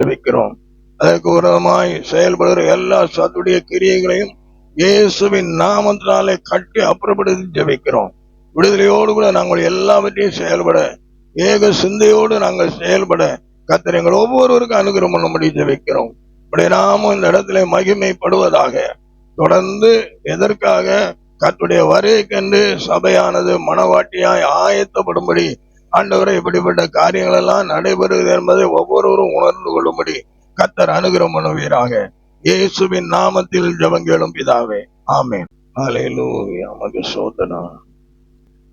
ஜெபிக்கிறோம். அதற்கு விரோதமாய் செயல்படுகிற எல்லா சத்துடைய கிரியைகளையும் இயேசுவின் நாமத்தினாலே கட்டி அப்புறப்படுத்தி ஜெபிக்கிறோம். விடுதலையோடு கூட நாங்கள் எல்லாவற்றையும் செயல்பட, ஏக சிந்தையோடு நாங்கள் செயல்பட கர்த்தர் எங்கள் ஒவ்வொருவருக்கும் அனுகிரகம் பண்ணும்படி ஜெபிக்கிறோம். உடைய நாமும் இந்த இடத்துல மகிமைப்படுவதாக. தொடர்ந்து எதற்காக? கர்த்தருடைய வருகைக்கென்று சபையானது மனவாட்டியாய் ஆயத்தப்படும்படி ஆண்டவரை இப்படிப்பட்ட காரியங்கள் எல்லாம் நடைபெறுகிறது என்பதை ஒவ்வொருவரும் உணர்ந்து கொள்ளும்படி கர்த்தர் அனுகிரகம் பண்ணுவீராக. இயேசுவின் நாமத்தில் ஜெபங்களும் பிதாவே, ஆமென். ஹல்லேலூயா. மக சோதனா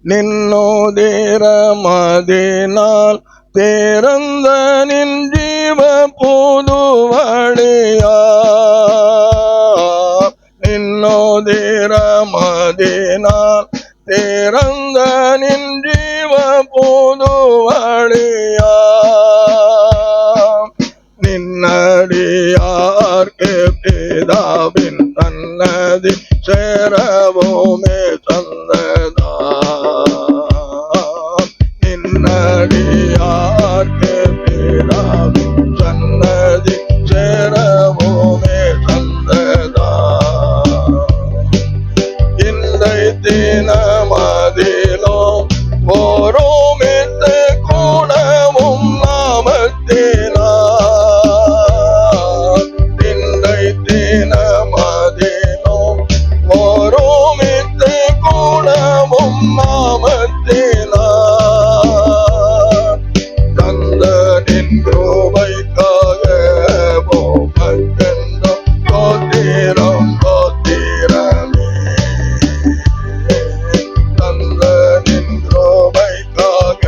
நின்னோதேர மதினால் தேரந்த நின் ஜீவ புதுவழியா நின்னோதேர மதினால் தேரந்த நின் ஜீவ புதுவழியா நின்னடியார்க்கு பிதாவின் சன்னதி சேரவோமே சந்ததா நின்னடியார்க்கு பிதாவின் சன்னதி சேரவோமே சந்ததா இன்றை தினமதிலும் ஓரோமித்த குணமும் நாமத்தினால் இன்றை தினமதிலும் ஓரோமித்த குணமும் நாமத்தினால் தந்தனின் கிருபைக்காக போகென்றும் கோத்திரம் கோத்திரமே தந்தனின் கிருபைக்காக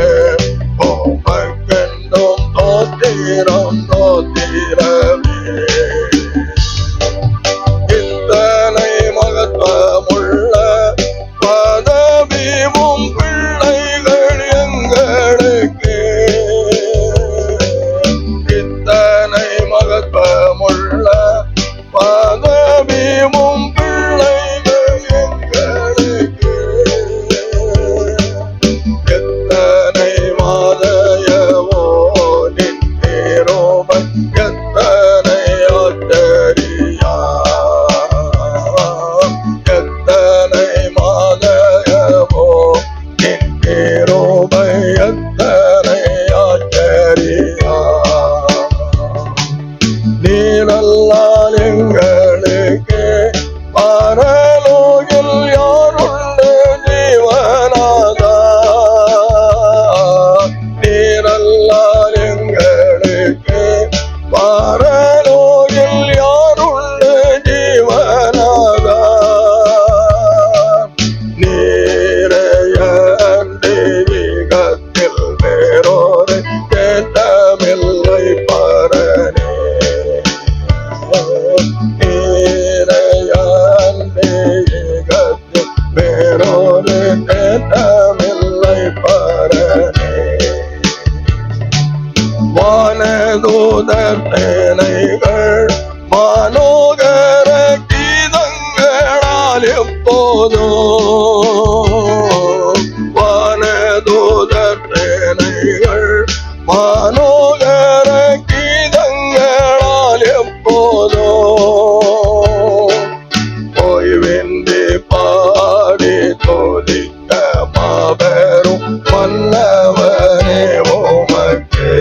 போகென்றும் கோத்திரம் கோத்திரமே இத்தனை மகத்துவமுள்ள பதவியும் பிள்ளைகள் எங்களுக்கு இத்தனை மகத்துவமுள்ள பதவியும் பிள்ளைகள் எங்களுக்கு எத்தனை மாதயவோ நின்றோமை எத்தனை ஆச்சரியா எத்தனை மாதயவோ நின்றோமை எத்தனை ஆச்சரியா நீரல்லால் எங்களுக்கு பரலோகில் யாருண்டு ஜீவனாதா நீரல்லால் எங்களுக்கு பரலோகில் யாருண்டு ஜீவனாதா நீரையன்றி விகத்தில் வேறொரு கேட்டமில்லை பரனே நீரையன்றி விகத்தில் வேறொரு கேட்டமில்லை பரனே வானதூதர் சேனைகள் மனோகர கீதங்களால் எப்போதும் வானதூதர் சேனைகள் மனோகர கீதங்களால் எப்போதும் ஓய்வின்றி பாடி தோதிக்க மாபெரும் மன்னவனே உமக்கு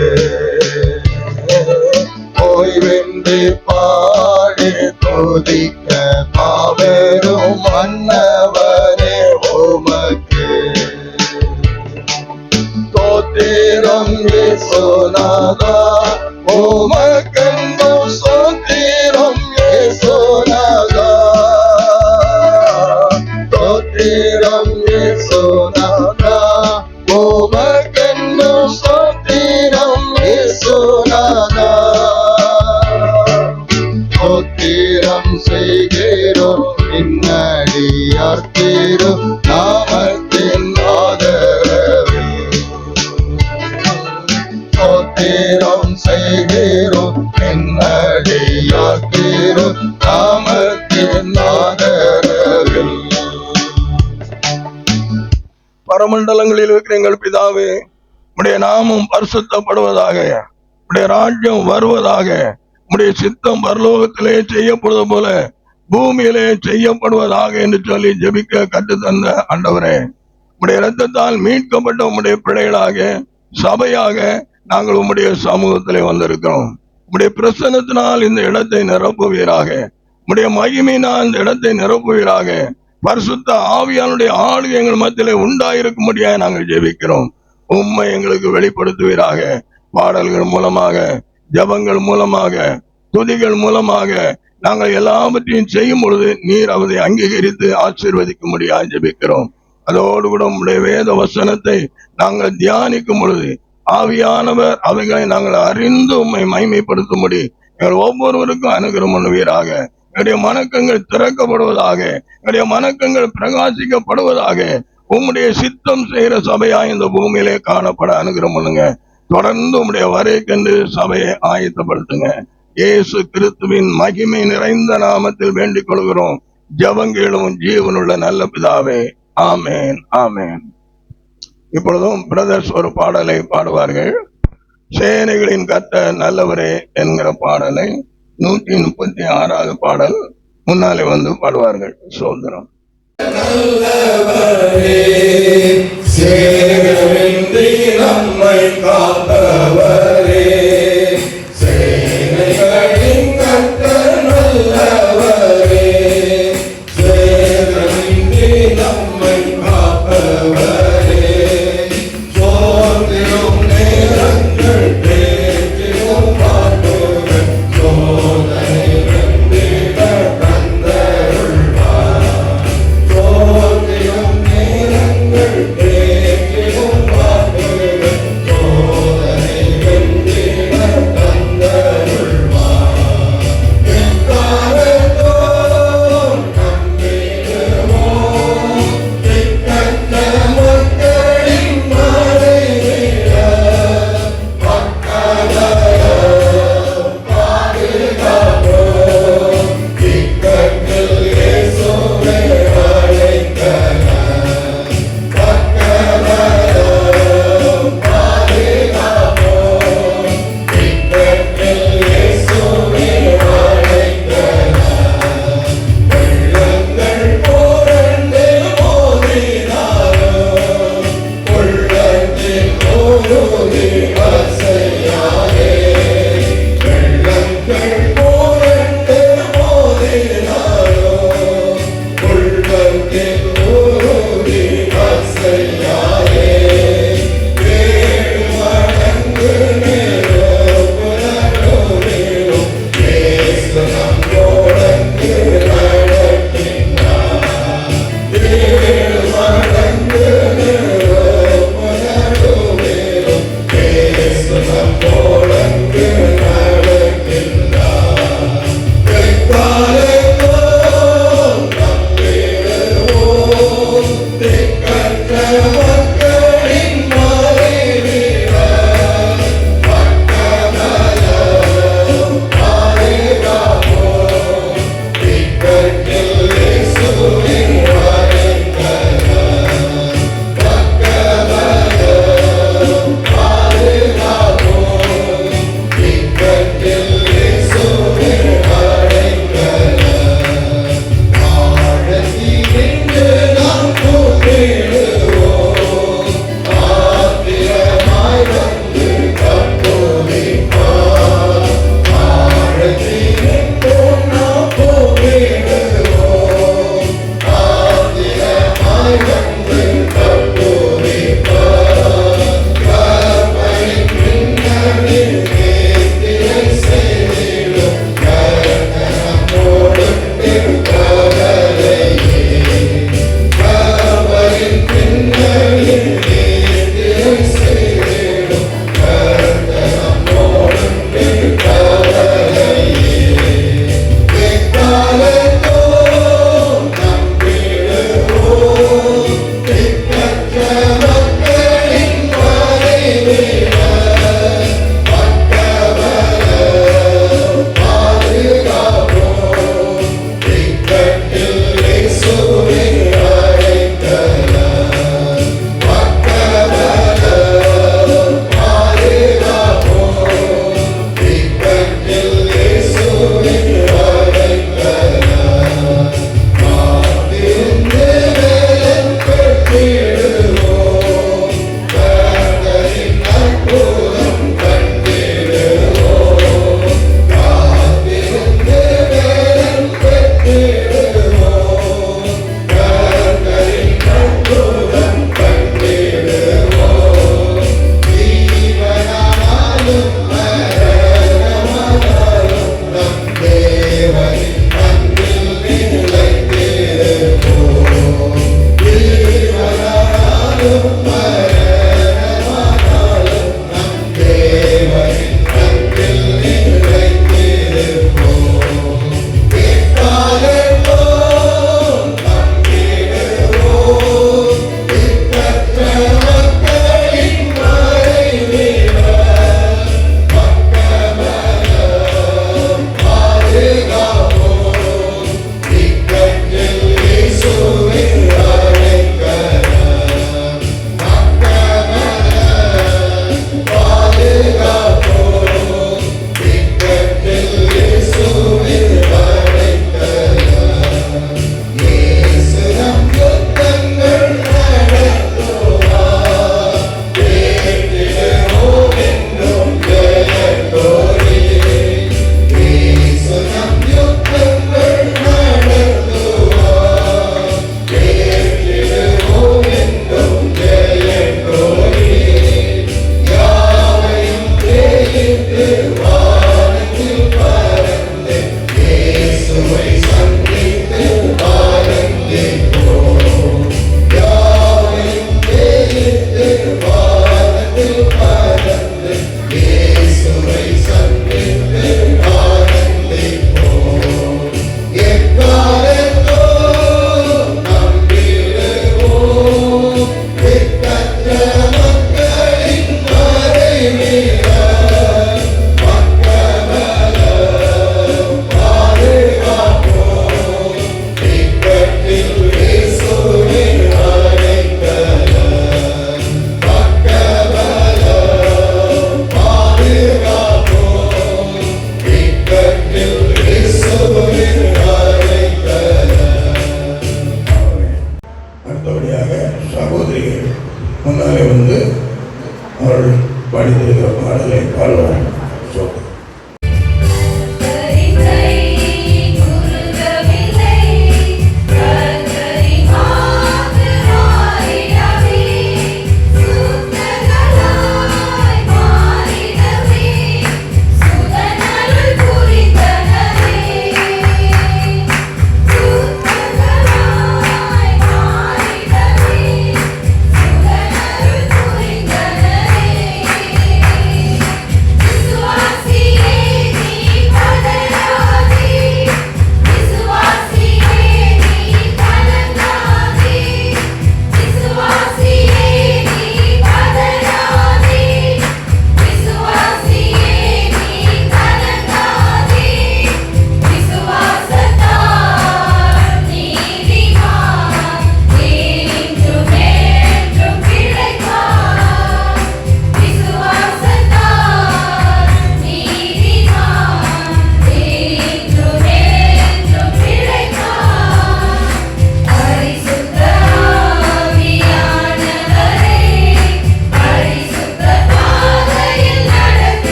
ஓய்வின்றி பாடி தோதிக்க மாபெரும் மன்னவனே உமக்கு ஸ்தோத்திரம் இயேசுநாதா உமக்கென்றும் ஸ்தோத்திரம் இயேசுநாதா ஸ்தோத்திரம் இயேசுநாதா உமக்கென்றும் ஸ்தோத்திரம் இயேசுநாதா ஸ்தோத்திரம் செய்கிறோம் பின்னடியார் திரு நாமத்தின் ஆதரவில் ஸ்தோத்திரம் செய்கிறோம் பின்னடியார் திரு நாமத்தின் ஆதரவில் பரமண்டலங்களில் இருக்கிற எங்கள் பிதாவே, உம்முடைய நாமம் பரிசுத்தப்படுவதாக. உடைய ராஜ்யம் வருவதாக, உடைய சித்தம் பரலோகத்திலே செய்யப்படுவது போல பூமியிலே செய்யப்படுவதாக என்று சொல்லி ஜெபிக்க கற்றுத்தந்த ஆண்டவரே, உடைய இரத்தத்தால் மீட்கப்பட்ட உம்முடைய பிள்ளைகளாக சபையாக நாங்கள் உம்முடைய சமூகத்திலே வந்திருக்கிறோம். உம்முடைய பிரசன்னத்தினால் இந்த இடத்தை நிரப்புவீராக, உம்முடைய மகிமையினால் இந்த இடத்தை நிரப்புவீராக. பரிசுத்த ஆவியானுடைய ஆளுகை எங்கள் மத்தியிலே உண்டாயிருக்கும்படியாக நாங்கள் ஜெபிக்கிறோம். உம்மை எங்களுக்கு வெளிப்படுத்துவீராக. பாடல்கள் மூலமாக, ஜபங்கள் மூலமாக, துதிகள் மூலமாக நாங்கள் எல்லாவற்றையும் செய்யும் பொழுது நீர் அவரை அங்கீகரித்து ஆசீர்வதிக்கும்படியாக ஜெபிக்கிறோம். அதோடு கூட உம்முடைய வேத வசனத்தை நாங்கள் தியானிக்கும் பொழுது ஆவியானவர் அவைகளை நாங்கள் அறிந்து உம்மை மகிமைப்படுத்தும்படி எங்கள் ஒவ்வொருவருக்கும் அனுகிரகம் பண்ணுவீராக. என்னுடைய மனக்கங்கள் திறக்கப்படுவதாக, என்னுடைய மனக்கங்கள் பிரகாசிக்கப்படுவதாக. உம்முடைய சித்தம் செய்கிற சபையா இந்த பூமியிலே காணப்பட அனுகிரகம் பண்ணுங்க. தொடர்ந்து உம்முடைய வரைக்கென்று சபையை ஆயத்தப்படுத்துங்க. இயேசு கிறிஸ்துவின் மகிமை நிறைந்த நாமத்தில் வேண்டிக் கொள்கிறோம். ஜெபங்களும் ஜீவனுள்ள நல்ல பிதாவே, ஆமேன், ஆமேன். இப்பொழுதும் பிரதர்ஸ் ஒரு பாடலை பாடுவார்கள். சேனைகளின் கர்த்தர் நல்லவரே என்கிற பாடலை 136வது பாடல் முன்னாலே வந்து பாடுவார்கள். சோதரம். நல்லவரே, சேனைகளின்றி நம்மை காப்பவரே, சேனைகளின் கர்த்தர் நல்லவரே, சேனைகளின்றி நம்மை காப்பவரே, சோர்ந்திடும் நேரங்கள் தேற்றிடும் பாட்டுகள் சோதனை வென்றிட தந்தருள்வார். சோர்ந்திடும் நேரங்கள் தேற்றிடும் பாட்டுகள் சோதனை வென்றிட தந்தருள்வார். எக்காலத்தோறும் நம்பிடுவோம், திக்கற்ற மக்களின் மறைவிட மக்களையும் பாதுகாப்போம். திக்கற்றில் இயேசுவை அழைக்கலாம், மக்களையும் பாதுகாப்போம். திக்கற்றில் இயேசுவை அழைக்கலாம். வெள்ளங்கள் புரண்டு மோதினாலும் உள்ளத்தில் உருகி அசையாதே. வெள்ளங்கள் புரண்டு மோதினாலும் உள்ளத்தில் உருகி அசையாதே. ஏழு மடங்கு நிரப்புதலும் இயேசு நம்மோடங்கு நடக்கின்றார். ஏழு மடங்கு நிரப்புதலும் இயேசு நம்மோடங்கு நடக்கின்றார். எக்காலத்தோறும் நம்பிடுவோம்,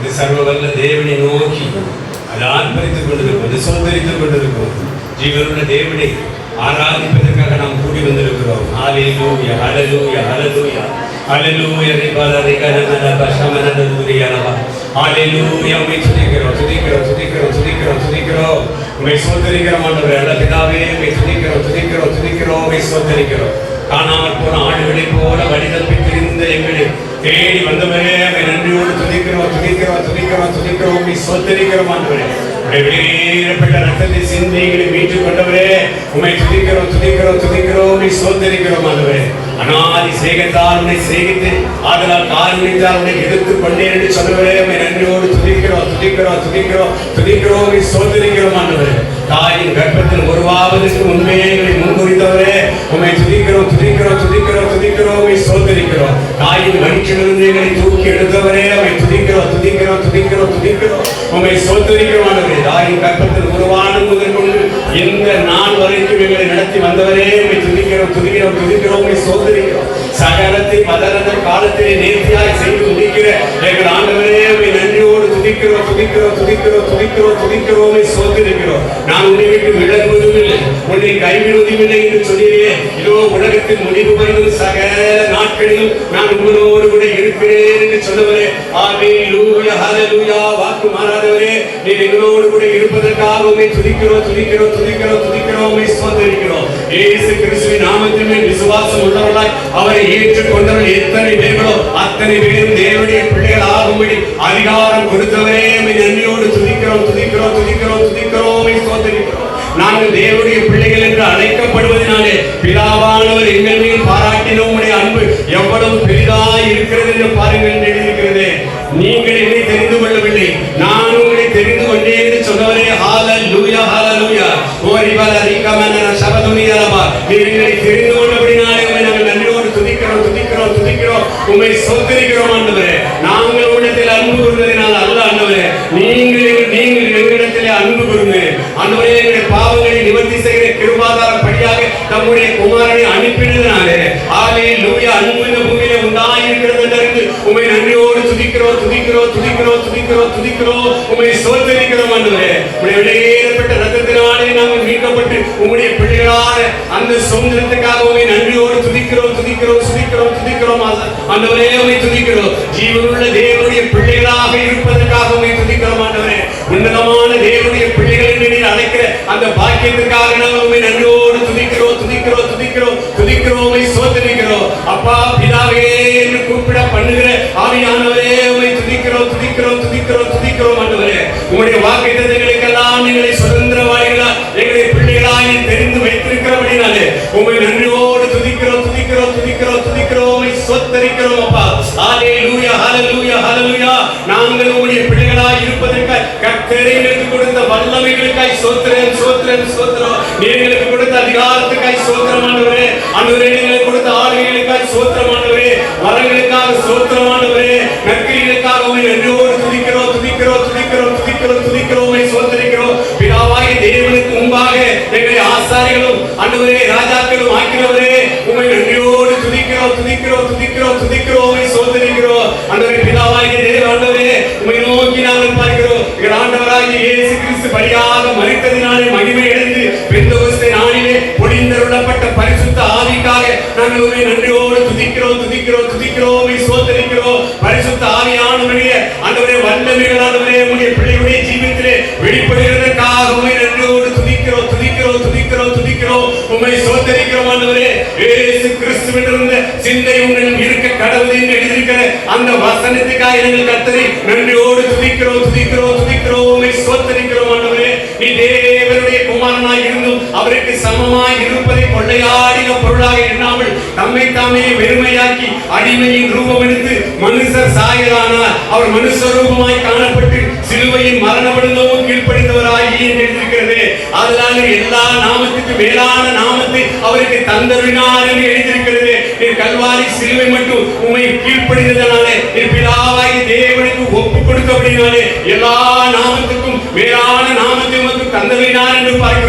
இது சர்வ வல்ல தேவனை நோக்கி அது ஆர்ப்பரித்துக் கொண்டிருக்கும், சோதரித்துக் கொண்டிருக்கும். ஜீவனுள்ள தேவனை ஆராதிப்பதற்காக நாம் கூடி வந்திருக்கிறோம். ஹல்லேலூயா, ஹல்லேலூயா, ஹல்லேலூயா, ஹல்லேலூயா. ஹல்லேலூயா. உம்மை துதிக்கிறோம், துதிக்கிறோம், துதிக்கிறோம், துதிக்கிறோம், துதிக்கிறோம். உம்மை ஸ்தோத்திரிக்கிறோம் ஆண்டவரே. நல்ல பிதாவே, உம்மை துதிக்கிறோம், துதிக்கிறோம், துதிக்கிறோம், உம்மை ஸ்தோத்திரிக்கிறோம். காணாமல் போன ஆடுகளைப் போல வழி தப்பி திரிந்த எங்களை தேடி வந்தவரே, உம்மை நன்றியோடு துதிக்கிறோம், துதிக்கிறோம், துதிக்கிறோம், துதிக்கிறோம், உம்மை ஸ்தோத்திரிக்கிறோம் ஆண்டவரே. வெளியேறப்பட்ட ரத்தத்தை சிந்தி எங்களை மீட்டுக் கொண்டவரே, உம்மை துதிக்கிறோம், துதிக்கிறோம், துதிக்கிறோம், உம்மை ஸ்தோத்திரிக்கிறோம் ஆண்டவரே. அநாதி சேகத்தால் உன்னை சேகித்து ஆதலால் காரணத்தால் உன்னை எதிர்த்துக் கொண்டேன் என்று சொன்னவரே, உம்மை நன்றியோடு துதிக்கிறோம், துதிக்கிறோம், துதிக்கிறோம், துதிக்கிறோம், உம்மை ஸ்தோத்திரிக்கிறோம் ஆண்டவரே. தாயின் கர்ப்பத்தில் உருவாவதற்கு முன்பே எங்களை முன்குறித்தவரே, உம்மை துதிக்கிறோம், துதிக்கிறோம், துதிக்கிறோம், துதிக்கிறோம், உம்மை ஸ்தோத்திரிக்கிறோம். தாயின் வயிற்றிலிருந்து எங்களை தூக்கி எடுத்தவரே, உம்மை துதிக்கிறோம், துதிக்கிறோம், துதிக்கிறோம், துதிக்கிறோம், உம்மை ஸ்தோத்திரிக்கிறோம் ஆண்டவரே. தாயின் கர்ப்பத்தில் உருவான முதல் கொண்டு இந்த நாள் வரைக்கும் எங்களை நடத்தி வந்தவரே, உம்மை துதிக்கிறோம், துதிக்கிறோம், துதிக்கிறோம், உம்மை ஸ்தோத்திரிக்கிறோம். சகலத்தை மதரத காலத்திலே நேர்த்தியாய் செய்து முடிக்கிற எங்கள் ஆண்டவரே, உம்மை நன்றியோடு துதிக்கிறோம், துதிக்கிறோம், துதிக்கிறோம், துதிக்கிறோம், துதிக்கிறோம், உம்மை ஸ்தோத்திரிக்கிறோம். நான் உன்னை விட்டு விலகுவதும் இல்லை, உன்னை கைவிடுவதும் இல்லை என்று சொல்லியே, இதோ உலகத்தின் முடிவு வரையும் சகல நாட்களிலும் நான் உங்களோடு கூட இருக்கிறேன் என்று சொன்னவரே, ஹல்லேலூயா, ஹல்லேலூயா. வாக்கு மாறாதவரே, நீர் எங்களோடு கூட இருப்பதற்காக உம்மை துதிக்கிறோம், துதிக்கிறோம், துதிக்கிறோம், துதிக்கிறோம், உம்மை ஸ்தோத்திரிக்கிறோம். இயேசு கிறிஸ்துவின் நாமத்தில் மேல் விசுவாசம் உள்ளவர்களாய் அவரை ஏற்றுக்கொண்டவர்கள் எத்தனை பேர்களோ அத்தனை பேரும் தேவனுடைய பிள்ளைகள் ஆகும்படி அதிகாரம் கொடுத்தவரே, உம்மை நன்றியோடு துதிக்கிறோம், துதிக்கிறோம், துதிக்கிறோம், துதிக்கிறோம், உம்மை ஸ்தோத்திரிக்கிறோம். நாங்கள் தேவனுடைய பிள்ளைகள் என்று அழைக்கப்படுவதனாலே பிதாவானவர் எங்கள் மேல் பாராட்டின உம்முடைய அன்பு எவ்வளவு பெரிதாய் இருக்கிறது என்று பாருங்கள் என்று எழுதியிருக்கிறதே. நீங்கள் என்னை தெரிந்து கொள்ளவில்லை, நான் உங்களை தெரிந்து கொண்டேன் என்று சொன்னவரே, ஹல்லேலூயா, ஹல்லேலூயா. நீர் எங்களை தெரிந்து கொண்டபடினாலே உம்மை நாங்கள் நன்றியோடு துதிக்கிறோம், துதிக்கிறோம், துதிக்கிறோம், உம்மை ஸ்தோத்திரிக்கிறோம் ஆண்டவரே. நாங்கள் உம்மிடத்தில் அன்பு கூர்ந்ததினால் அல்ல ஆண்டவரே, நீங்கள் எங்களிடத்திலே அன்பு கூர்ந்து ஆண்டவரே எங்களுடைய பாவங்களை நிவர்த்தி செய்கிற கிருபாதார படியாக தம்முடைய குமாரனை அனுப்பினதினாலே ஹல்லேலூயா, அன்பு இந்த பூமியிலே உண்டாயிருக்கிறது என்று உம்மை நன்றியோடு துதிக்கிறோம், துதிக்கிறோம், துதிக்கிறோம், துதிக்கிறோம், துதிக்கிறோம், உம்மை ஸ்தோத்திரிக்கிறோம் ஆண்டவரே. உம்முடைய வெளியேறப்பட்ட ரத்தத்தினாலே நாங்கள் மீட்கப்பட்டு உம்முடைய பிள்ளைகளான அந்த சுதந்திரத்துக்காக உம்மை நன்றியோடு துதிக்கிறோம், துதிக்கிறோம், துதிக்கிறோம், துதிக்கிறோம் ஆண்டவரே, உம்மை துதிக்கிறோம். ஜீவனுள்ள தேவனுடைய பிள்ளைகளாக இருப்பதற்காக உம்மை துதிக்கிறோம் ஆண்டவரே. உன்னதமான தேவனுடைய பிள்ளைகள் என்று நீர் அழைக்கிற அந்த பாக்கியத்திற்காக நாங்கள் உம்மை நன்றியோடு துதிக்கிறோம், துதிக்கிறோம், துதிக்கிறோம், துதிக்கிறோம், உம்மை ஸ்தோத்திரிக்கிறோம். அப்பா பிதாவே என்று கூப்பிட பண்ணுகிற ஆவியானவரே, உம்மை துதிக்கிறோம், துதிக்கிறோம், துதிக்கிறோம், துதிக்கிறோம் ஆண்டவரே. உம்முடைய வாக்குத்தத்தங்களுக்கெல்லாம் எங்களை சுதந்திரவாளிகளா எங்களை பிள்ளைகளாய் தெரிந்து வைத்திருக்கிறபடினாலே உம்மை நன்றியோடு துதிக்கிறோம், துதிக்கிறோம், துதிக்கிறோம், துதிக்கிறோம், உம்மை ஸ்தோத்திரிக்கிறோம் அப்பா. ஹல்லேலூயா, ஹல்லேலூயா, ஹல்லேலூயா. நாங்கள் உம்முடைய பிள்ளைகளாய் இருப்பதற்காக கர்த்தர் எங்களுக்கு கொடுத்த வல்லமைகளுக்காய் ஸ்தோத்திரம், ஸ்தோத்திரம், ஸ்தோத்திரம். நீர் எங்களுக்கு கொடுத்த அதிகாரத்துக்காய் ஸ்தோத்திரம் ஆண்டவரே. ஆண்டவரே எங்களுக்கு கொடுத்த ஆளுகைகளுக்காய் ஸ்தோத்திரம் ஆண்டவரே. வரங்களுக்காக ஸ்தோத்திரம் ஆண்டவரே. நற்கிரிகளுக்காக உம்மை நன்றியோடு துதிக்கிறோம், துதிக்கிறோம், துதிக்கிறோம், துதிக்கிறோம், துதிக்கிறோம், உம்மை ஸ்தோத்திரிக்கிறோம். பிதாவாகிய தேவனுக்கு முன்பாக எங்களை ஆசாரிகளும் ஆண்டவரே ராஜாக்களும் ஆக்கினவரே, உம்மை நன்றியோடு துதிக்கிறோம், துதிக்கிறோம், துதிக்கிறோம், துதிக்கிறோம், உம்மை ஸ்தோத்திரிக்கிறோம் ஆண்டவரே. பிதாவாகிய தேவ ஆண்டவரே, உம்மை நோக்கி நாங்கள் பார்க்கிறோம். எங்கள் ஆண்டவராகிய இயேசு கிறிஸ்து பலியாக மரித்ததினாலே மகிமை அடைந்து பெந்தெகோஸ்தே நாளிலே பொழிந்தருளப்பட்ட பரிசுத்த ஆவிக்காக நாங்கள் உம்மை நன்றியோடு துதிக்கிறோம், துதிக்கிறோம், துதிக்கிறோம், உம்மை ஸ்தோத்திரிக்கிறோம். பரிசுத்த ஆவியானவரே ஆண்டவரே, வல்லமைகளானவரே உம்முடைய பிள்ளைகளுடைய ஜீவிதத்திலே வெளிப்படுகிறதற்காக உம்மை நன்றியோடு துதிக்கிறோம், துதிக்கிறோம், துதிக்கிறோம், துதிக்கிறோம், உம்மை ஸ்தோத்திரிக்கிறோம் ஆண்டவரே. இயேசு கிறிஸ்துவிலிருந்து சிந்தை உங்களிடம் இருக்க கடவுள் என்று எழுதியிருக்கிற அந்த வசனத்துக்காக எங்கள் கர்த்தரை நன்றியோடு துதிக்கிறோம், துதிக்கிறோம், துதிக்கிறோம், உம்மை ஸ்தோத்திரிக்கிறோம் ஆண்டவரே. நீ தேவனுடைய குமாரனாய் இருந்தும் அவருக்கு சமமாய் இருப்பதை கொள்ளையாடின பொருளாக எண்ணாமல் தம்மை தாமே வெறுமையாக்கி அடிமையின் ரூபம் எடுத்து மனுஷர் சாயலானார். அவர் மனுஷ ரூபமாய் காணப்பட்டு சிலுவையின் மரணப்படுத்தவும் கீழ்ப்படிந்தவராகி எழுதியிருக்கிறது. அதனால எல்லா நாமத்துக்கு மேலான நாமத்தை அவருக்கு தந்தருளினார் என்று எழுதியிருக்கிறது. நீர் கல்வாரி சிலுவை மட்டும் உம்மை கீழ்ப்படிந்ததனாலே நீர் பிதாவாகிய தேவனுக்கு ஒப்பு கொடுத்தபடினாலே எல்லா நாமத்துக்கும் மேலான நாமத்தை உமக்கு தந்தருளினார் என்று பார்க்கிறோம்.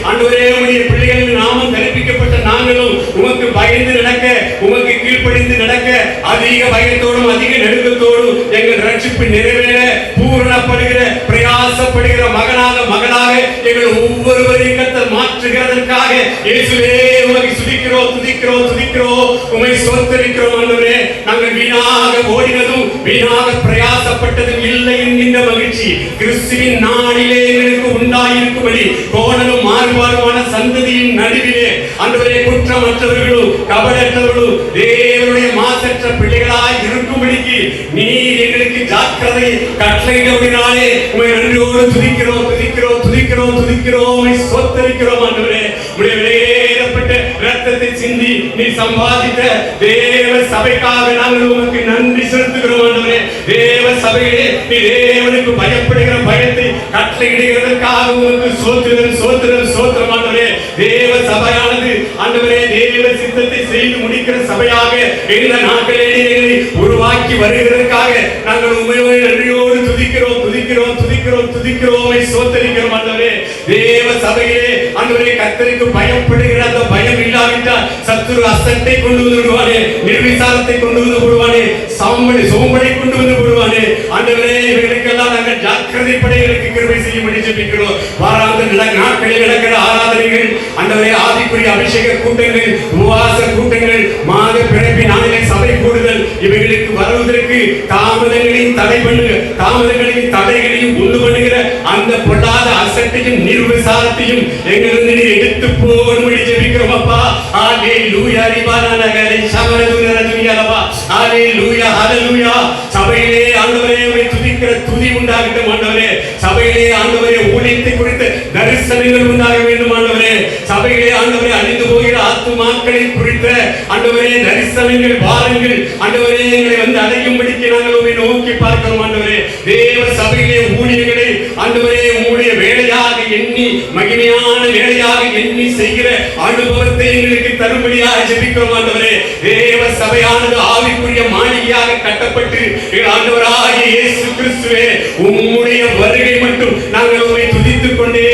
ஆண்டவரே, உம்முடைய பிள்ளைகளின் நாமம் கற்பிக்கப்பட்ட நாங்களும் உமக்கு பயந்து நடக்க, உமக்கு கீழ்ப்படிந்து நடக்க அதிக பயத்தோடும் அதிக நடுக்கத்தோடும் எங்கள் ரட்சிப்பு நிறைவேற பண்ணப்படுகிற பிரயாசப்படுகிற மகனாக மகளாக எங்கள் ஒவ்வொருவரையும் கர்த்தர் மாற்றுகிறதற்காக இயேசுவே உம்மை துதிக்கிறோம் துதிக்கிறோம் துதிக்கிறோம், உம்மை ஸ்தோத்திரிக்கிறோம் ஆண்டவரே. நாங்கள் வீணாக ஓடினதும் வீணாக பிரயாசப்பட்டதும் இல்லை என்கின்ற மகிழ்ச்சி கிறிஸ்துவின் நாளிலே எங்களுக்கு உண்டாயிருக்கும்படி கோணலும் மாறுபாடுமான சந்ததியின் நடுவிலே ஆண்டவரே குற்றமற்றவர்களும் கபடற்றவர்களும் தேவனுடைய மாசற்ற பிள்ளைகளாய் இருக்கும்படிக்கு நீர் எங்களுக்கு ஜாக்கிரதை கட்டளையிட்டபடினாலே உம்மை நன்றியோடு துதிக்கிறோம் துதிக்கிறோம் துதிக்கிறோம் துதிக்கிறோம், உம்மை ஸ்தோத்திரிக்கிறோம் ஆண்டவரே. உம்முடைய விலையேறப்பட்ட இரத்தத்தை சிந்தி நீ சம்பாதித்த தேவ சபைக்காக நாங்கள் உமக்கு நன்றி செலுத்துகிறோம் ஆண்டவரே. தேவ சபையிலே நீ தேவனுக்கு பயப்படுகிற பயத்தை கட்டளையிடுகிறதற்காக உமக்கு ஸ்தோத்திரம் ஸ்தோத்திரம் ஸ்தோத்திரம் ஆண்டவரே. தேவ சபையானது ஆண்டவரே தேவ சித்தத்தை செய்து முடிக்கிற சபையாக இந்த நாட்களிலே எங்களை உருவாக்கி வருகிறதற்காக நாங்கள் உம்மை நன்றியோடு துதிக்கிறோம் துதிக்கிறோம் துதிக்கிறோம் துதிக்கிறோம், ஸ்தோத்திரிக்கிறோம் ஆண்டவரே. தேவ சபையிலே ஆண்டவரே கர்த்தருக்கு பயப்படுகிற அந்த பயம் இல்லாவிட்டால் சத்துரு அசட்டை கொண்டு வந்து விடுவானே, நிர்விசாரத்தை கொண்டு வந்து விடுவானே, சோம்பலை கொண்டு வந்து விடுவானே. ஆண்டவரே இவர்களுக்கெல்லாம் நாங்கள் ஜாக்கிரதைப்பட எங்களுக்கு கிருபை செய்யும்படி ஜெபிக்கிறோம். வாராந்த நாட்களில் நடக்கிற ஆராதனைகள் ஆண்டவரே ஆவிக்குரிய அபிஷேக கூட்டங்கள் உபவாச கூட்டங்கள் மாத பிறப்பின் நாளிலே சபை கூடுதல் இவைகளுக்கு வருவதற்கு தாமதங்களையும் தடைகளையும் உண்டு பண்ணுகிற அந்த பொல்லாத அசட்டையும் நிர்விசாரத்தையும் எங்களிருந்து நீர் எடுத்து போகும்படி ஜெபிக்கிறோம் அப்பா. ஹல்லேலூயா ரிபானகரை சமரதுனரதுனியலவா ஹல்லேலூயா ஹல்லேலூயா. சபையிலே ஆண்டவரே உம்மை துதிக்கிற துதி உண்டாகட்டும் ஆண்டவரே. சபையிலே ஆண்டவரே ஊழியத்தை குறித்த தரிசனங்கள் உண்டாக வேண்டும் ஆண்டவரே. சபையிலே ஆண்டவரே அழிந்து போகிற ஆத்துமாக்களை குறித்த ஆண்டவரே தரிசனங்கள் வாரங்கள் ஆண்டவரே எங்களை வந்து அடையும்படிக்கு நாங்கள் உம்மை நோக்கி பார்க்கிறோம் ஆண்டவரே. தேவ சபையிலே ஊழியர்களை ஆண்டவரே உம்முடைய வேலையாக எண்ணி மகிமையான வேலையாக எண்ணி செய்கிற அனுபவத்தை எங்களுக்கு தரும்படியாக ஜெபிக்கிறோம் ஆண்டவரே. தேவ சபையானது ஆவிக்குரிய மாளிகையாக கட்டப்பட்டு ஆண்டவராகிய இயேசு கிறிஸ்துவே உம்முடைய வருகை மட்டும் நாங்கள் உம்மை துதித்துக் கொண்டே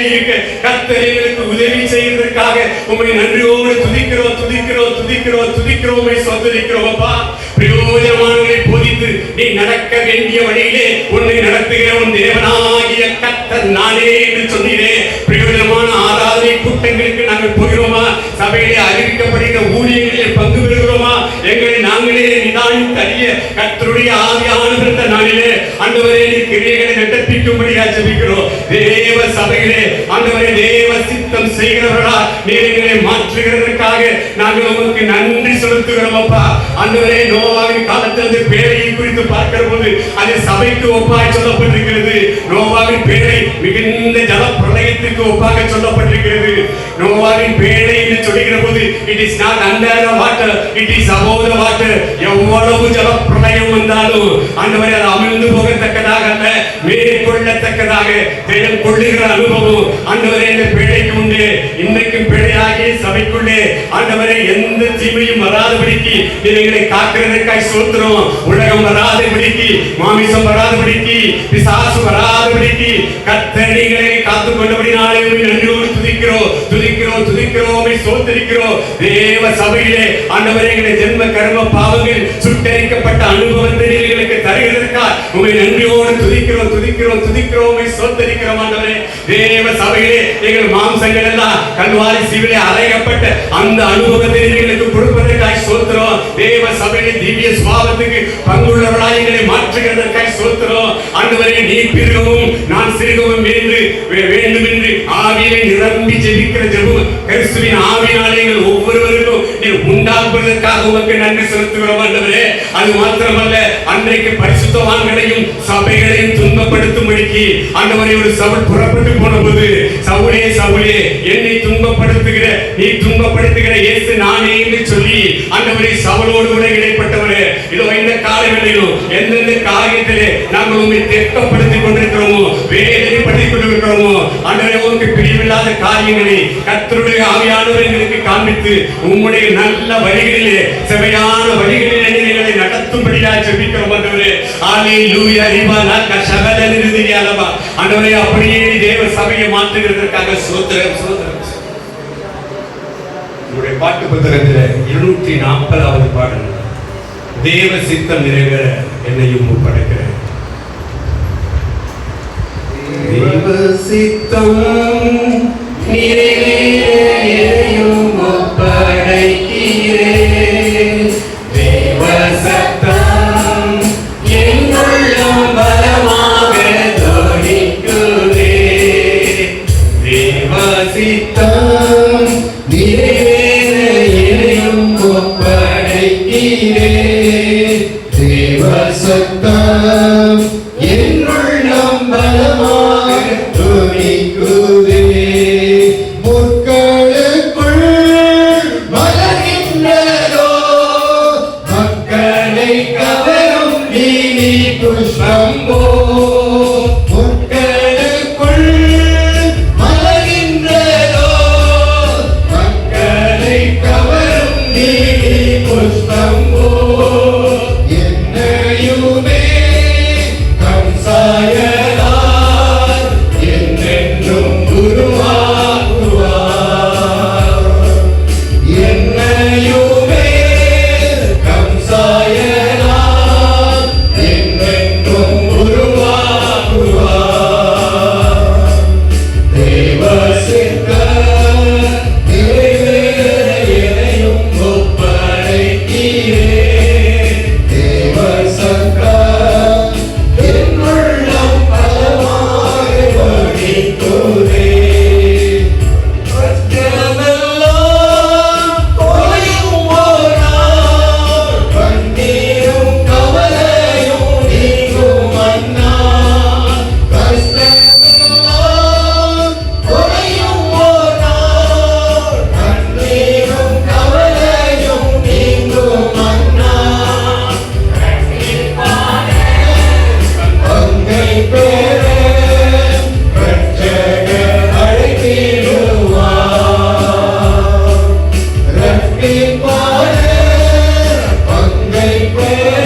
இருக்க கர்த்தர் எங்களுக்கு உதவி செய்வதற்காக உம்மை நன்றியோடு துதிக்கிறோம் துதிக்கிறோம் துதிக்கிறோம் துதிக்கிறோம், உம்மை ஸ்தோத்திரிக்கிறோம் அப்பா. பிரயோஜனமானவர்களை போதித்து நீ நடக்க வேண்டிய வழியிலே உன்னை நடத்துகிற உன் தேவனாகிய கர்த்தர் நானே என்று சொன்னீரே. பிரயோஜனமான ஆராதனை கூட்டங்களுக்கு நாங்கள் போகிறோமா? சபையிலே அறிவிக்கப்படுகிற ஊழியர்களில் பங்கு பெறுகிறோமா? எங்களை நாங்களே நிதானித்து அறிய கர்த்தருடைய ஆவியானவர் இந்த நாளிலே ஆண்டவரே நீ கிரியைகளை நடப்பிக்கும்படியாக ஜெபிக்கிறோம். தேவ சபையிலே ஆண்டவரே தேவ சித்தம் செய்கிறவர்களா நீர் எங்களை மாற்றுகிறதற்காக நாங்கள் உமக்கு நன்றி செலுத்துகிறோம் அப்பா. ஆண்டவரே நோவாவின் காலத்திலிருந்து பேழையை குறித்து பார்க்கிற போது அது சபைக்கு ஒப்பாய் சொல்லப்பட்டிருக்கிறது. நோவாவின் பேழை மிகுந்த ஜல பிரளயத்துக்கு ஒப்பாக சொல்லப்பட்டிருக்கிறது. நோவாவின் பேழை என்று சொல்லுகிற போது it is not under the water, it is above the water. எவ்வளவு ஜல பிரளயம் வந்தாலும் ஆண்டவரே அது அமிழ்ந்து போகத்தக்கதாக அல்ல, மேற்கொள்ளத்தக்கதாக ஜெயம் கொள்ளுகிற அனுபவம் ஆண்டவரே இந்த பேழைக்கு உண்டு. இன்னைக்கும் பேழையாகிய சபைக்குள்ளே ஆண்டவரே எந்த தீமையும் வராதபடிக்கு எங்களை காக்கிறதற்காய் ஸ்தோத்திரம். உலகம் வராதபடிக்கு, மாமிசம் வராதபடிக்கு, பிசாசு வராதபடிக்கு கர்த்தர் எங்களை காத்துக் கொண்டபடினாலே உம்மை நன்றியோடு துதிக்கிறோம் துதிக்கிறோம் துதிக்கிறோம், உம்மை ஸ்தோத்திரிக்கிறோம். தேவ சபையிலே ஆண்டவரே எங்களை ஜென்ம கர்ம பாவங்கள் சுட்டரிக்கப்பட்ட அனுபவத்தை எங்களுக்கு தருகிறதற்காக உம்மை நன்றியோடு துதிக்கிறோம் துதிக்கிறோம் துதிக்கிறோம், உம்மை ஸ்தோத்திரிக்கிறோம் ஆண்டவரே. தேவ சபையிலே எங்கள் மாம்சங்கள் எல்லாம் கல்வாரி சிவிலே அறையப்பட்ட அந்த அனுபவத்தை எங்களுக்கு கொடுப்பதற்காக ஸ்தோத்திரம். தேவ சபையிலே திவ்ய சுபாவத்துக்கு பங்குள்ளவர்களாய் எங்களை மாற்றுகிறதற்காக ஸ்தோத்திரம். ஆண்டவரே நீ பெருகவும் நான் சிறுகவும் வேண்டும் என்று ஆவியிலே நிரம்பி ஜெபிக்கிற ஜெபம் கிறிஸ்துவின் ஆவியினாலே எங்கள் ஒவ்வொருவருக்கும் நீ உண்டாக்குவதற்காக உமக்கு நன்றி செலுத்துகிறோம் ஆண்டவரே. அது மாத்திரமல்ல, அன்றைக்கு பரிசுத்தவான்களையும் சபைகளையும் துன்பப்படுத்தும்படிக்கு ஆண்டவரே ஒரு சவுல் புறப்பட்டு போன போது சவுலே சவுலே என்னை துன்பப்படுத்துகிற நீ துன்பப்படுத்துகிற இயேசு நானே என்று சொல்லி ஆண்டவரே சவுலோடு கூட இடைப்பட்டவரே. இதோ இந்த காலங்களிலும் எந்தெந்த காரியத்திலே நாங்கள் உம்மை தேக்கப்படுத்திக் கொண்டிருக்கிறோமோ, வேதனைப்படுத்திக் கொண்டிருக்கிறோமோ ஆண்டவரே உமக்கு பிரியமில்லாத காரியங்களை கர்த்தருடைய ஆவியானவர் எங்களுக்கு காண்பித்து உம்முடைய நல்ல வழிகளிலே செவையான வழிகளிலே எங்களை நடத்தும்படியாக ஜெபிக்கிறோம் ஆண்டவரே. ஹல்லேலூயா ரிபானா கஷபல நிருதியாலபா. ஆண்டவரே அப்படியே தேவ சபையை மாற்றுகிறதற்காக ஸ்தோத்திரம் ஸ்தோத்திரம். உங்களுடைய பாட்டு புத்தகத்தில் 240வது பாடல், தேவ சித்தம் நிறைவேற என்னையும் ஒப்படைக்கிறேன். சித்தம் நிறைவேறையும் ஒப்படைக்கிறேன். தேவ சத்தம் என்னுள்ளம் பலமாக தொனிக்குதே. தேவ சித்தம் நிறைவேறையும் ஒப்படைக்கிறேன். தேவ சத்தம் என்னுள்ளம் பலமாக துணிக்குதே. முற்களுக்குள் மலர்கின்றதோ மக்களை கவரும் நீலி புஷ்பம்போ. முற்களுக்குள் மலர்கின்றதோ மக்களை கவரும் நீலி புஷ்பம்போ. என்னையுமே கம்சாயலார் என்றென்றும் உருவாக்குவார். என்னையுமே கம்சாயலார் என்றென்றும் உருவாக்குவார். தேவ சித்தம் நிறைவேற எனையும் ஒப்படைக்கிறேன். தேவ சத்தம் என்னுள்ளம் பலமாக ஒலிக்குதே. கஷ்டமெல்லாம் தொலையும் ஓர் நாள், கண்ணீரும் கவலையும் நீங்கும் அந்நாள். கஷ்டமெல்லாம் தொலையும் ஓர் நாள், கண்ணீரும் கவலையும் நீங்கும் அந்நாள். பங்கை பெற ரட்சகர் அழைத்திடுவார். ரட்சிப்பான பங்கை பெற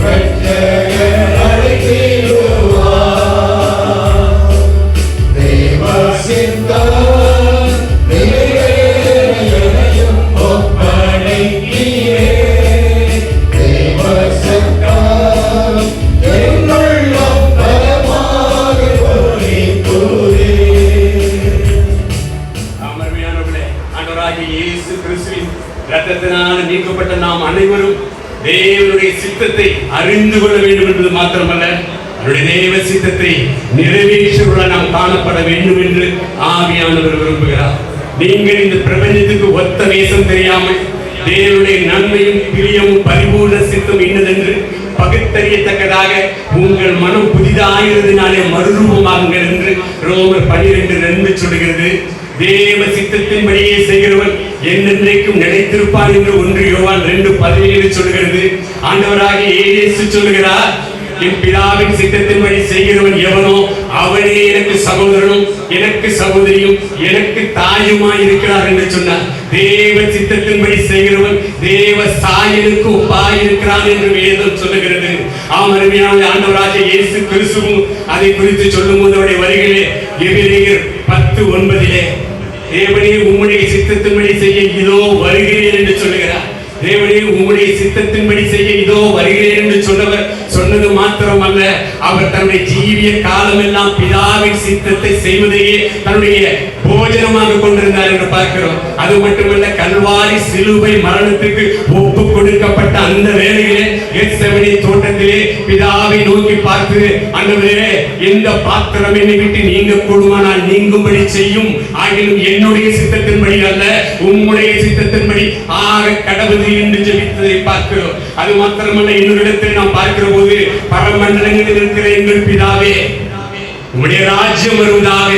ரட்சகர் அழைத்திடுவார். தேவ சித்தம் நிறைவேற எனையும் ஒப்படைக்கிறேன். தேவ சித்தம் என்னுள்ளம் பலமாக ஒலிக்குதே. அருமையானவர்களே, ஆண்டவராகிய இயேசு கிறிஸ்துவின் இரத்தத்தினால் நீக்கப்பட்ட நாம் அனைவரும் தேவனுடைய சித்தத்தை அறிந்து கொள்ள வேண்டும் என்பது மாத்திரமல்ல, அவருடைய தேவ சித்தத்தை நிறைவேற்றுள்ள நாம் காணப்பட வேண்டும் என்று ஆவியானவர் விரும்புகிறார். நீங்கள் இந்த பிரபஞ்சத்துக்கு ஒத்த வேஷம் தெரியாமல் தேவனுடைய நன்மையும் பிரியமும் பரிபூர்ண சித்தம் இன்னதென்று பகுத்தறியத்தக்கதாக உங்கள் மனம் புதிதாகிறதுனாலே மறுரூபமாகுங்கள் என்று ரோமர் 12:2 சொல்கிறது. தேவ சித்தத்தின்படியே செய்கிறவன் என்னென்றைக்கும் நிலைத்திருப்பான் என்று 1 யோவான் 2:17 சொல்கிறது. ஆண்டவராகிய இயேசு சொல்லுகிறார், என் பிதாவின் சித்தத்தின்படி செய்கிறவன் எவனோ அவனே எனக்கு சகோதரனும் எனக்கு சகோதரியும் எனக்கு தாயுமாய் இருக்கிறார் என்று சொன்னார். தேவ சித்தத்தின்படி செய்கிறவன் தேவ சாயலுக்கு ஒப்பாய் இருக்கிறான் என்று வேதம் சொல்லுகிறது. அருமையான ஆண்டவராகிய இயேசு கிறிஸ்துவும் அதை குறித்து சொல்லும் போது அவருடைய வரிகளே எபிரேயர் 10:9 தேவனே உம்முடைய சித்தத்தின்படி செய்ய இதோ வருகிறேன் என்று சொல்லுகிறார். தேவனே உம்முடைய சித்தத்தின்படி செய்ய இதோ வருகிறேன் என்று சொன்னது மாத்திரமல்ல, அவர் தன்னுடைய ஜீவிய காலமெல்லாம் பிதாவின் சித்தத்தை செய்வதையே தன்னுடைய போஜனமாக கொண்டிருந்தார் என்று பார்க்கிறோம். அது மட்டுமல்ல, கல்வாரி சிலுவை மரணத்துக்கு ஒப்பு கொடுக்கப்பட்ட அந்த வேளையிலே கெத்செமனே தோட்டத்திலே பிதாவை நோக்கி பார்த்து, ஆண்டவரே இந்த பாத்திரம் என்னை விட்டு நீங்க கூடுமானால் நீங்கும்படி செய்யும், ஆகிலும் என்னுடைய சித்தத்தின்படி அல்ல உம்முடைய சித்தத்தின்படி ஆக கடவுள் என்று ஜெபித்ததை பார்க்கிறோம். அது மாத்திரமல்ல, இன்னொரு இடத்தில் நாம் பார்க்கிற போது, பரமண்டலங்களில் இருக்கிற எங்கள் பிதாவே உம்முடைய ராஜ்யம் வருவதாக,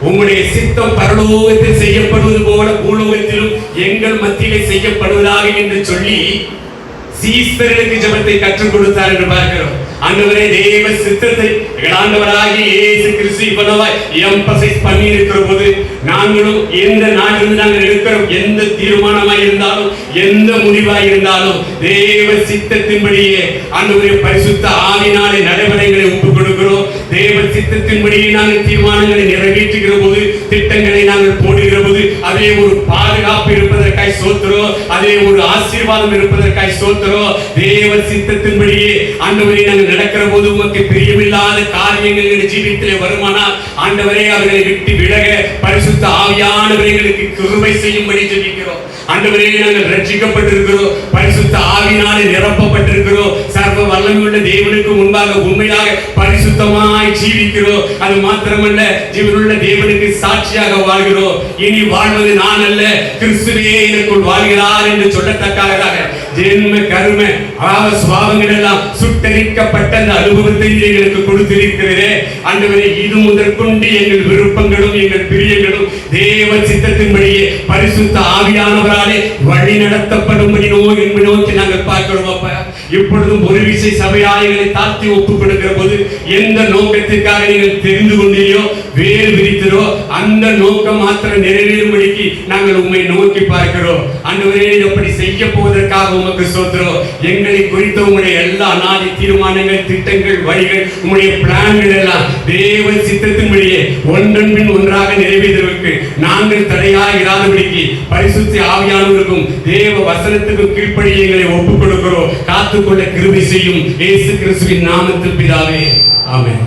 உம்முடைய சித்தம் பரலோகத்தில் செய்யப்படுவது போல பூலோகத்திலும் எங்கள் மத்தியிலே செய்யப்படுவதாக என்று சொல்லி சீஸ்தர்களுக்கு ஜெபத்தை கற்றுக் கொடுத்தார் என்று பார்க்கிறோம். ஆண்டவரே, தேவ சித்தத்தை ஆண்டவராகிய இயேசு கிறிஸ்து இவ்வளவாய் எம்பசைஸ் பண்ணி இருக்கிற போது, நாங்களும் எந்த நாளிலிருந்து நாங்கள் எடுக்கிற எந்த தீர்மானமாய் இருந்தாலும் எந்த முடிவாய் இருந்தாலும் தேவ சித்தத்தின்படியே ஆண்டவரே பரிசுத்த ஆவியினாலே நடைமுறைகளை ஒப்புக் கொடுக்கிறோம். தேவ சித்தத்தின்படியே நாங்கள் தீர்மானங்களை நிறைவேற்றுகிற போது, திட்டங்களை நாங்கள் போடுகிற போது, அதே ஒரு பாதுகாப்பு இருப்பதற்காக இருப்பதற்காய் ஸ்தோத்திரம். அதிலே ஒரு ஆசீர்வாதம் இருப்பதற்காய் ஸ்தோத்திரம். தேவ சித்தத்தின்படியே ஆண்டவரே நாங்கள் நடக்கிற போது உமக்கு பிரியமில்லாத காரியங்கள் எங்கள் ஜீவிதத்திலே வருமானால் ஆண்டவரே அவர்களை விட்டு விலக பரிசுத்த ஆவியானவர்களுக்கு கிருபை செய்யும்படி ஜெபிக்கிறோம். ஆண்டவரே நாங்கள் ரட்சிக்கப்பட்டிருக்கிறோம், பரிசுத்த ஆவியினாலே நிரப்பப்பட்டிருக்கிறோம், சர்வ வல்லமையுள்ள தேவனுக்கு முன்பாக உண்மையாக பரிசுத்தமாய் ஜீவிக்கிறோம். அது மாத்திரமல்ல, ஜீவனுள்ள தேவனுக்கு சாட்சியாக வாழ்கிறோம். இனி வாழ்வது நான் அல்ல, கிறிஸ்துவே எனக்குள் வாழ்கிறார் என்று சொல்லத்தக்கதாக ஜென்ம கர்ம பாவ சுபாவங்கள் எல்லாம் சுட்டரிக்கப்பட்ட அந்த அனுபவத்தை எங்களுக்கு கொடுத்திருக்கிறதே ஆண்டவரே. இது முதற்கொண்டு எங்கள் விருப்பங்களும் எங்கள் பிரியங்களும் தேவ சித்தத்தின்படியே பரிசுத்த ஆவியானவராலே வழி நடத்தப்படும்படி நோக்கி நாங்கள் பார்க்கிறோம். அப்ப இப்பொழுதும் ஒரு விசை சபையாளர்களை தாழ்த்தி ஒப்புக் கொடுக்கிற போது எந்த நோக்கத்திற்காக நீங்கள் தெரிந்து கொண்டீரோ வேறு விரித்தரோ அந்த நோக்கம் மாத்திரம் நிறைவேறும்படிக்கு நாங்கள் உண்மை நோக்கி பார்க்கிறோம். ஆண்டவரே அப்படி செய்ய போவதற்காக உமக்கு ஸ்தோத்திரம். எங்களை குறித்த உங்களுடைய எல்லா அநாதி தீர்மானங்கள், திட்டங்கள், வழிகள், உங்களுடைய பிளான்கள் எல்லாம் தேவ சித்தத்தின்படியே ஒன்றன் பின் ஒன்றாக நிறைவேறுவதற்கு நாங்கள் தடையாக இராதபடிக்கு பரிசுத்த ஆவியானவருக்கும் தேவ வசனத்துக்கும் கீழ்ப்படி எங்களை ஒப்புக் கொடுக்கிறோம். காத்துக்கொள்ள கிருபை செய்யும் இயேசு கிறிஸ்துவின் நாமத்தில் பிதாவே, ஆமென்.